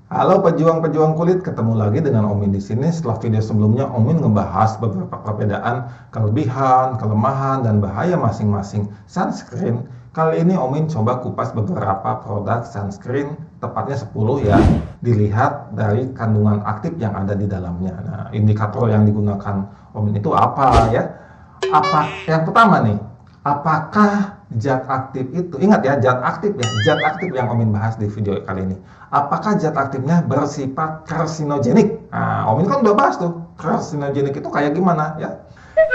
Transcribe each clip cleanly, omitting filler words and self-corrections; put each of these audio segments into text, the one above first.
Halo pejuang-pejuang kulit, ketemu lagi dengan Omin di sini. Setelah video sebelumnya, Omin ngebahas beberapa perbedaan, kelebihan, kelemahan, dan bahaya masing-masing sunscreen. Kali ini Omin coba kupas beberapa produk sunscreen, tepatnya 10 ya, dilihat dari kandungan aktif yang ada di dalamnya. Nah, indikator yang digunakan Omin itu apa ya? Yang pertama nih, apakah zat aktif itu, ingat ya, zat aktif yang Omin bahas di video kali ini, apakah zat aktifnya bersifat karsinogenik? Nah, Omin kan udah bahas tuh, karsinogenik itu kayak gimana ya.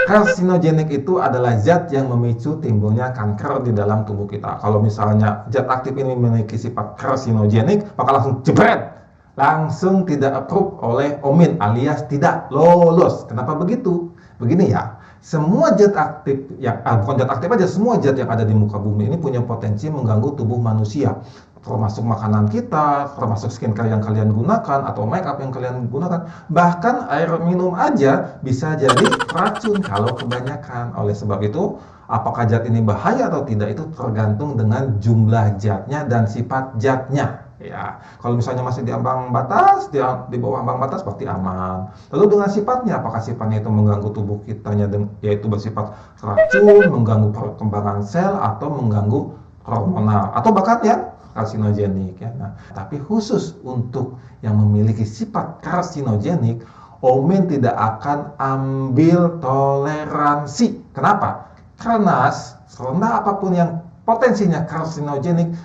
Karsinogenik itu adalah zat yang memicu timbulnya kanker di dalam tubuh kita. Kalau misalnya zat aktif ini memiliki sifat karsinogenik, maka langsung jebret, langsung tidak approve oleh Omin, alias tidak lolos. Kenapa begitu? Begini ya, semua zat aktif bukan zat aktif aja, semua zat yang ada di muka bumi ini punya potensi mengganggu tubuh manusia, termasuk makanan kita, termasuk skincare yang kalian gunakan atau make up yang kalian gunakan, bahkan air minum aja bisa jadi racun kalau kebanyakan. Oleh sebab itu, apakah zat ini bahaya atau tidak itu tergantung dengan jumlah zatnya dan sifat zatnya. Ya, kalau misalnya masih di ambang batas, di bawah ambang batas pasti aman. Lalu dengan sifatnya, apakah sifatnya itu mengganggu tubuh kitanya, yaitu bersifat racun, mengganggu perkembangan sel, atau mengganggu hormonal, atau bahkan ya karsinogenik ya. Nah, tapi khusus untuk yang memiliki sifat karsinogenik, Omin tidak akan ambil toleransi. Kenapa? Karena serendah apapun yang potensinya karsinogenik,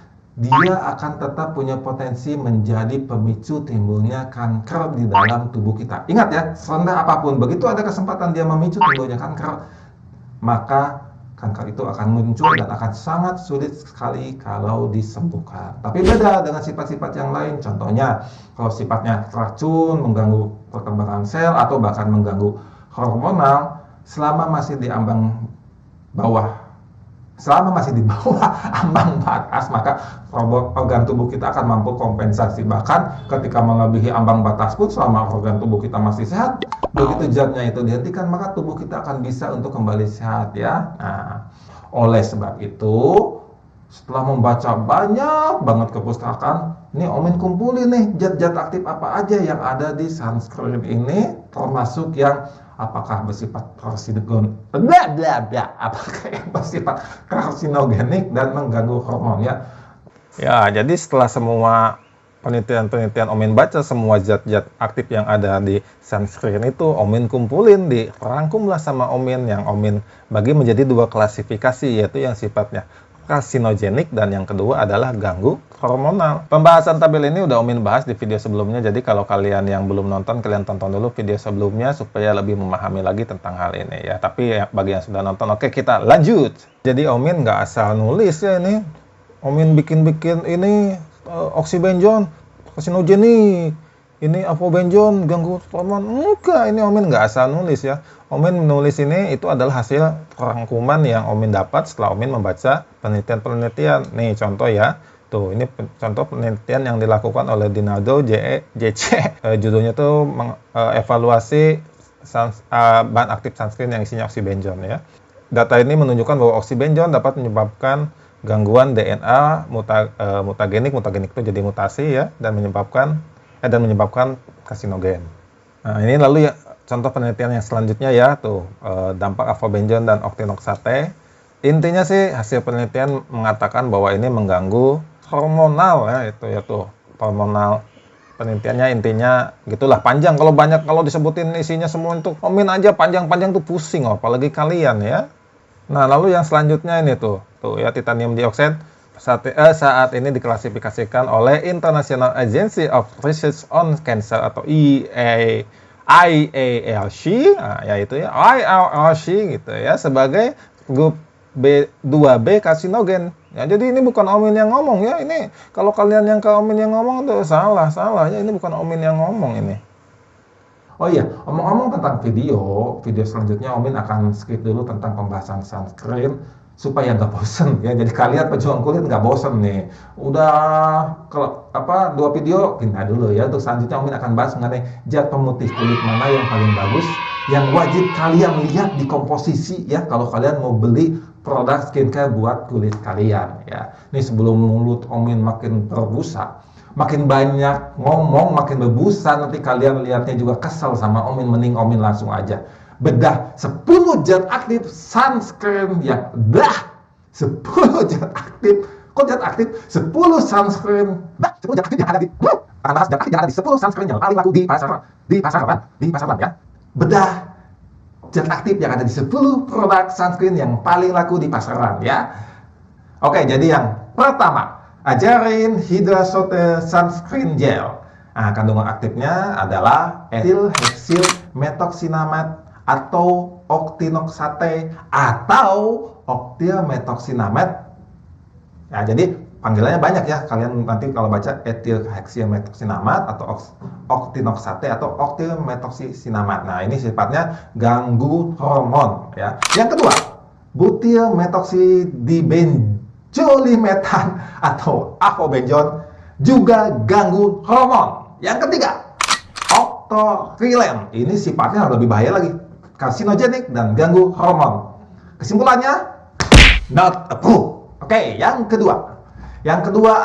dia akan tetap punya potensi menjadi pemicu timbulnya kanker di dalam tubuh kita. Ingat ya, serendah apapun, begitu ada kesempatan dia memicu timbulnya kanker, maka kanker itu akan muncul dan akan sangat sulit sekali kalau disembuhkan. Tapi beda dengan sifat-sifat yang lain. Contohnya, kalau sifatnya racun, mengganggu perkembangan sel, atau bahkan mengganggu hormonal, selama masih di bawah ambang batas, maka organ tubuh kita akan mampu kompensasi. Bahkan ketika melebihi ambang batas pun, selama organ tubuh kita masih sehat, begitu zatnya itu dihentikan, maka tubuh kita akan bisa untuk kembali sehat ya. Nah, oleh sebab itu, setelah membaca banyak banget ke perpustakaan, ini Omin kumpulin nih zat-zat aktif apa aja yang ada di sunscreen ini, termasuk yang apakah bersifat karsinogenik dan mengganggu hormon ya. Ya, jadi setelah semua penelitian Omin baca, semua zat-zat aktif yang ada di sunscreen itu Omin kumpulin, dirangkumlah sama Omin, yang Omin bagi menjadi 2 klasifikasi, yaitu yang sifatnya karsinogenik dan yang kedua adalah ganggu hormonal. Pembahasan tabel ini udah Omin bahas di video sebelumnya, jadi kalau kalian yang belum nonton, kalian tonton dulu video sebelumnya supaya lebih memahami lagi tentang hal ini ya. Tapi bagi yang sudah nonton, oke, kita lanjut. Jadi Omin nggak asal nulis ya ini. Omin bikin ini oxybenzone karsinogenik, ini afobenjon ganggu hormon. Enggak, ini Omin nggak asal nulis ya. Omin menulis ini itu adalah hasil rangkuman yang Omin dapat setelah Omin membaca penelitian-penelitian. Nih contoh ya. Tuh, ini contoh penelitian yang dilakukan oleh Dinaldo JC. Judulnya tuh evaluasi bahan aktif sunscreen yang isinya oxybenzone ya. Data ini menunjukkan bahwa oxybenzone dapat menyebabkan gangguan DNA mutagenik itu jadi mutasi ya, dan menyebabkan karsinogen. Nah, ini lalu ya contoh penelitian yang selanjutnya ya, tuh dampak afobenjon dan octinoxate. Intinya sih hasil penelitian mengatakan bahwa ini mengganggu hormonal ya, itu ya tuh hormonal. Penelitiannya intinya gitulah, panjang kalau disebutin isinya semua itu Omin aja panjang-panjang tuh pusing, apalagi kalian ya. Nah, lalu yang selanjutnya ini tuh ya, titanium dioxide saat ini diklasifikasikan oleh International Agency of Research on Cancer atau IARC, yaitu ya IARC gitu ya, sebagai grup B2B karsinogen. Ya, jadi ini bukan Omin yang ngomong ya. Ini kalau kalian yang ke Omin yang ngomong tuh salah ya, ini bukan Omin yang ngomong ini. Oh iya, omong-omong tentang video selanjutnya Omin akan skip dulu tentang pembahasan sunscreen supaya nggak bosen ya. Jadi kalian pejuang kulit nggak bosen nih. Udah kalau 2 video pindah dulu ya. Untuk selanjutnya Omin akan bahas mengenai zat pemutih kulit mana yang paling bagus, yang wajib kalian lihat di komposisi ya kalau kalian mau beli produk skincare buat kulit kalian ya. Ini sebelum mulut Omin makin berbusa, Makin banyak ngomong, makin berbusa, nanti kalian lihatnya juga kesel sama Omin. Mending Omin langsung aja bedah 10 zat aktif sunscreen yang 10 zat aktif. Kok zat aktif? 10 sunscreen. 10 zat aktif yang ada di zat aktif yang ada di 10 sunscreen yang paling laku di pasaran ya. Bedah zat aktif yang ada di 10 produk sunscreen yang paling laku di pasaran ya. Oke, jadi yang pertama, ajarin Hydra Sote Sunscreen Gel. Nah, kandungan aktifnya adalah etil heksil metoksinamate atau octinoxate atau octylmetoksinamate. Ya, jadi panggilannya banyak ya. Kalian nanti kalau baca etil heksil metoksinamate atau octinoxate atau octylmetoksinamate. Nah, ini sifatnya ganggu hormon ya. Yang kedua, butyl methoxydibenzoyl atau avobenjon juga ganggu hormon. Yang ketiga, octocrylene. Ini sifatnya lebih bahaya lagi, karsinogenik dan ganggu hormon. Kesimpulannya, not approved. Oke, yang kedua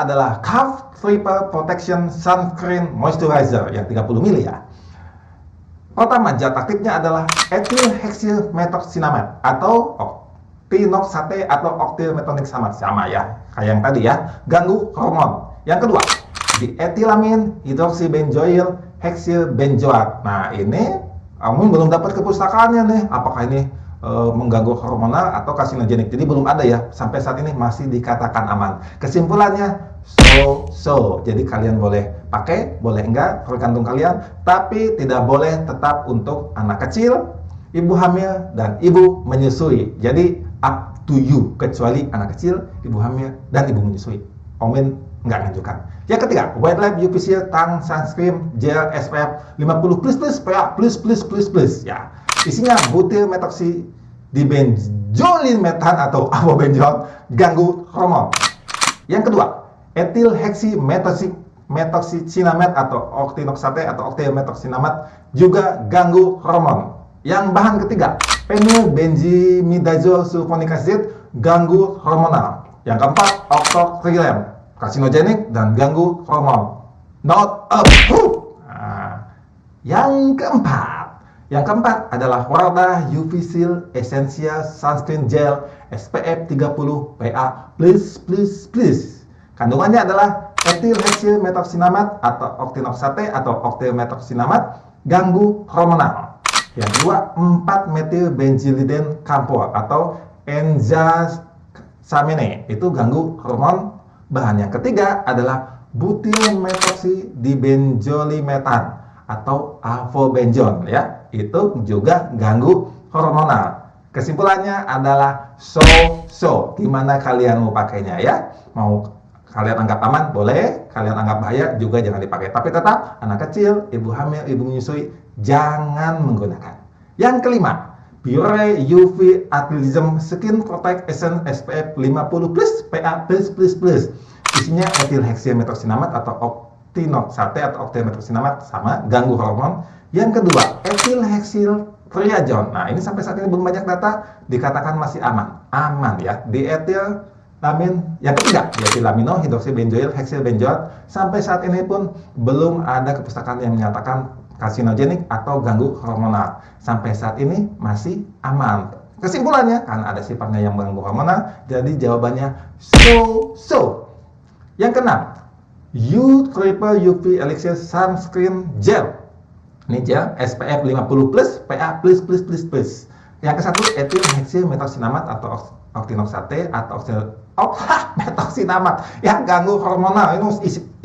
adalah Calf Triple Protection Sunscreen Moisturizer yang 30 ml ya. Pertama, zat aktifnya adalah etil heksil metoksinamate atau octinoxate atau octylmetoksinamate, sama ya kayak yang tadi ya, ganggu hormon. Yang kedua, dietilamin hidroksibenzoil heksilbenzoat. Nah, ini Omin belum dapat kepustakannya nih, apakah ini mengganggu hormonal atau karsinogenik. Jadi belum ada ya, sampai saat ini masih dikatakan aman. Kesimpulannya so. Jadi kalian boleh pakai, boleh enggak, tergantung kalian, tapi tidak boleh tetap untuk anak kecil, ibu hamil, dan ibu menyusui. Jadi up to you, kecuali anak kecil, ibu hamil, dan ibu menyusui. Omin nggak ngajukan. Yang ketiga, White Lab UV Shield Tongue Sunscreen Gel SPF 50++ PA++++ ya. Isinya butyl methoxydibenzoyl atau avobenjon, ganggu hormon. Yang kedua, etil heksimetoxycinamate atau octinoxate atau octylmetoksinamate juga ganggu hormon. Yang bahan ketiga, phenylbenzimidazole sulfonic acid, ganggu hormonal. Yang keempat, octocrylene, karsinogenik dan ganggu hormon. Not approved. Nah, yang keempat adalah Wardah UV Shield Essential Sunscreen Gel SPF 30 PA+++. Kandungannya adalah etil heksil metoksinamate atau octinoxate atau octylmetoksinamate, ganggu hormonal. Yang kedua, 4-metilbenzylidene camphor atau enzasamine, itu ganggu hormon. Bahan yang ketiga adalah butyl methoxydibenzoyl atau avobenjon ya, itu juga ganggu hormonal. Kesimpulannya adalah so. Gimana kalian mau pakainya ya? Mau kalian anggap aman boleh, kalian anggap bahaya juga jangan dipakai. Tapi tetap anak kecil, ibu hamil, ibu menyusui jangan menggunakan. Yang kelima, Biore UV Athleism Skin Protect Essence SPF 50+ PA+++. Isinya etil heksilmetoksinamate atau octinoxate atau octylmetoksinamate, sama ganggu hormon. Yang kedua, etil heksil triazon. Nah, ini sampai saat ini belum banyak data, dikatakan masih aman ya. Dietilamin yang ketiga, dietilamino hidroksibenzoil heksilbenzoat, sampai saat ini pun belum ada kepustakaan yang menyatakan karsinogenik atau ganggu hormonal. Sampai saat ini masih aman. Kesimpulannya, karena ada sifatnya yang mengganggu hormonal, jadi jawabannya so. Yang keenam, Triple UV Elixir Sunscreen Gel. Ini gel SPF 50+ PA++++. Yang ke-1, etil heksilmetoksinamate atau octinoxate atau octylmetoksinamate yang ganggu hormonal.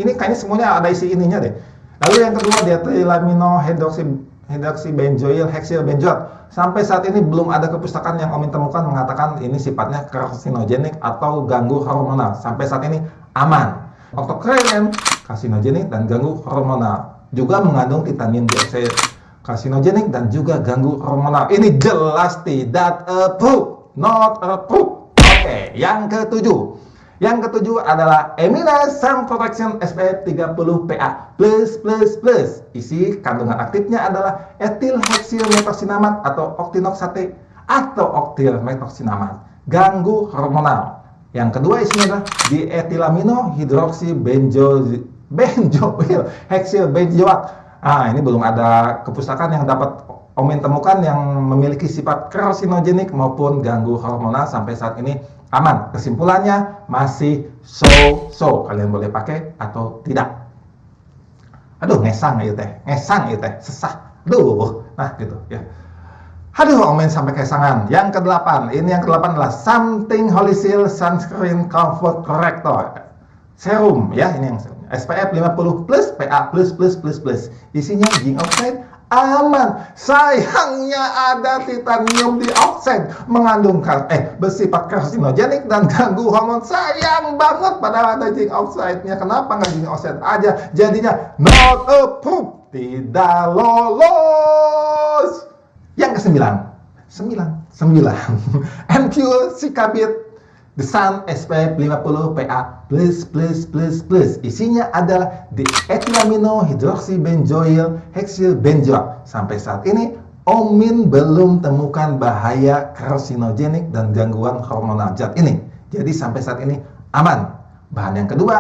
Ini kayaknya semuanya ada isi ininya deh. Lalu yang kedua, dietilamino hidroksibenzoil heksilbenzoat. Sampai saat ini belum ada kepustakaan yang Omin temukan mengatakan ini sifatnya karsinogenik atau ganggu hormonal. Sampai saat ini aman. Octocrylene, karsinogenik dan ganggu hormonal. Juga mengandung titanium dioksida, karsinogenik dan juga ganggu hormonal. Ini jelas tidak approved, not approved. Oke, yang ketujuh. Yang ketujuh adalah Emina Sun Protection SPF 30 PA+++. Isi kandungan aktifnya adalah etil heksilmetoksinamate atau octinoxate atau octylmetoksinamate, ganggu hormonal. Yang kedua isinya adalah dietilamino hidroksibenzoyl benjoil, heksil benjoat. Ini belum ada kepustakaan yang dapat Omin temukan yang memiliki sifat karsinogenik maupun ganggu hormonal. Sampai saat ini aman. Kesimpulannya masih so-so. Kalian boleh pakai atau tidak. Aduh, ngesang ya teh, sesah. Aduh, nah gitu ya. Aduh, Omin sampai kesangan. Yang ke-8, ini yang ke-8 adalah Something Holisil Sunscreen Comfort Corrector Serum ya, ini yang SPF 50 plus, PA plus. Isinya zinc oxide, aman. Sayangnya ada titanium dioxide, mengandung bersifat karsinogenik dan ganggu hormon. Sayang banget padahal ada zinc oxide-nya. Kenapa nggak zinc oxide aja? Jadinya not approved, tidak lolos. Yang ke-9 NQ Sikabit The Sun SPF 50 PA plus. Isinya adalah dietilamino hidroksibenzoil heksil benzoat. Sampai saat ini Omin belum temukan bahaya karsinogenik dan gangguan hormonal zat ini. Jadi sampai saat ini aman. Bahan yang kedua,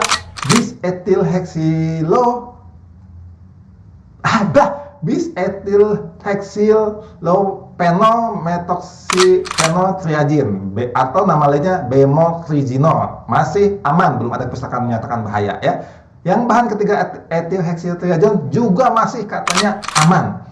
bisetil heksil phenyl atau nama lainnya bemotriginol. Masih aman, belum ada kepustakaan menyatakan bahaya ya. Yang bahan ketiga, etil heksiltriazon, juga masih katanya aman.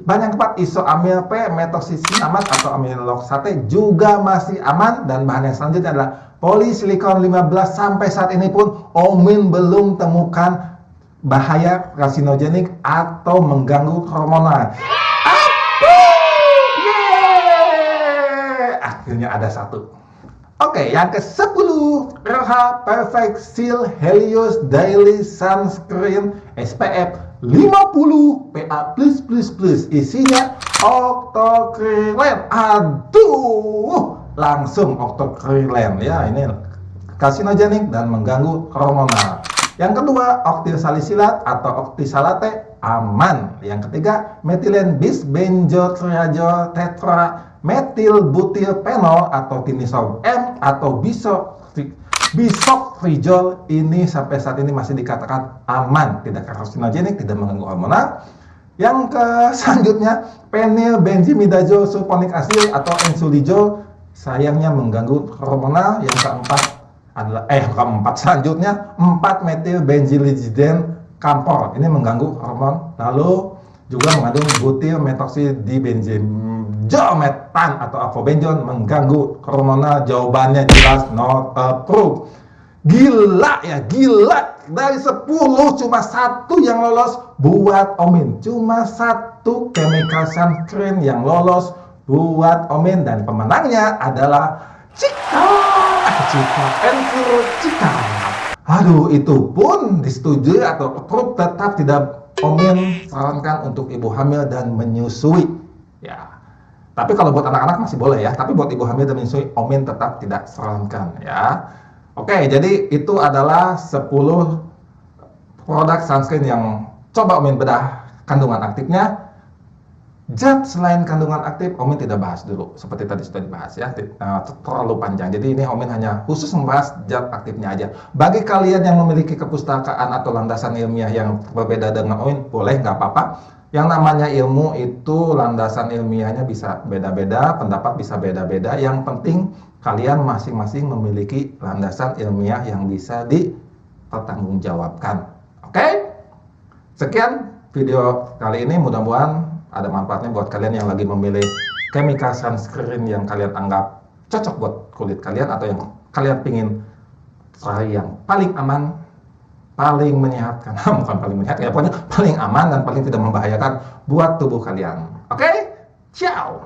Bahan yang keempat, isoamil P metoksisinamat atau amiloxate, juga masih aman. Dan bahan yang selanjutnya adalah polisilikon 15. Sampai saat ini pun Omin belum temukan bahaya karsinogenik atau mengganggu hormonal. Akhirnya ada satu. Oke, yang ke-10, RH Perfect Seal Helios Daily Sunscreen SPF 50 PA++. Isinya octocrylene. Aduh, langsung octocrylene ya, ini karsinogenik dan mengganggu hormonal. Yang kedua, oktilsalisilat atau oktisalate, aman. Yang ketiga, metilen bisbenzotriazol tetra metil butilpenol atau tinisolv M atau bisoprolol, ini sampai saat ini masih dikatakan aman, tidak karsinogenik, tidak mengganggu hormonal. Yang selanjutnya, penylbenzimidazole sulfonic acid atau ensulijol, sayangnya mengganggu hormonal. Yang keempat adalah selanjutnya 4-metilbenzylidine campol, ini mengganggu hormon. Lalu juga mengandung butil metoxidibenzilmetan atau avobenzone, mengganggu hormonal. Jawabannya jelas not approved. Gila ya, gila. Dari 10 cuma satu yang lolos buat Omin. Cuma satu chemical sunscreen yang lolos buat Omin. Dan pemenangnya adalah Cika. Aduh, itu pun disetujui atau approve, tetap tidak Omin sarankan untuk ibu hamil dan menyusui. Ya. Tapi kalau buat anak-anak masih boleh ya. Tapi buat ibu hamil dan menyusui, Omin tetap tidak sarankan ya. Oke, jadi itu adalah 10 produk sunscreen yang coba Omin bedah kandungan aktifnya. Zat selain kandungan aktif, Omin tidak bahas dulu. Seperti tadi sudah dibahas ya, terlalu panjang. Jadi ini Omin hanya khusus membahas zat aktifnya aja. Bagi kalian yang memiliki kepustakaan atau landasan ilmiah yang berbeda dengan Omin, boleh, nggak apa-apa. Yang namanya ilmu itu landasan ilmiahnya bisa beda-beda, pendapat bisa beda-beda. Yang penting kalian masing-masing memiliki landasan ilmiah yang bisa dipertanggungjawabkan. Oke? Sekian video kali ini, mudah-mudahan ada manfaatnya buat kalian yang lagi memilih chemical sunscreen yang kalian anggap cocok buat kulit kalian, atau yang kalian pingin cari yang paling aman, paling menyehatkan. Bukan paling menyehatkan ya, pokoknya paling aman dan paling tidak membahayakan buat tubuh kalian. Oke? Ciao!